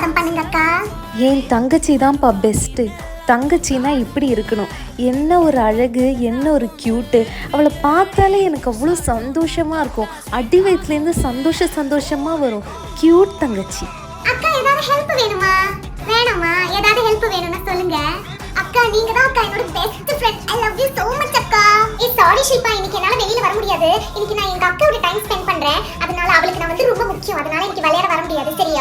ஆசீர்வாதம் பண்ணுங்க அக்கா. என் தங்கச்சி தான்ப்பா பெஸ்ட்டு. தங்கச்சின்னா இப்படி இருக்கணும். என்ன ஒரு அழகு, என்ன ஒரு க்யூட்டு. அவளை பார்த்தாலே எனக்கு அவ்வளோ சந்தோஷமாக இருக்கும். அடி வயிற்றுலேருந்து சந்தோஷமாக வரும். க்யூட் தங்கச்சி. அக்கா ஏதாவது ஹெல்ப் வேணுமா? வேணுமா? ஏதாவது ஹெல்ப் வேணும்னா சொல்லுங்க அக்கா. நீங்க தான் அக்கா என்னோட best friend. I love you so much அக்கா. சாரி ஷில்பா, இன்னைக்கு என்னால வெளியில வர முடியாது. இன்னைக்கு நான் எங்க அக்காவோட டைம் ஸ்பெண்ட் பண்றேன். அதனால அவளுக்கு நான் வந்து ரொம்ப முக்கியம். அதனால இன்னைக்கு விளையாட வர முடியாது. சரியா?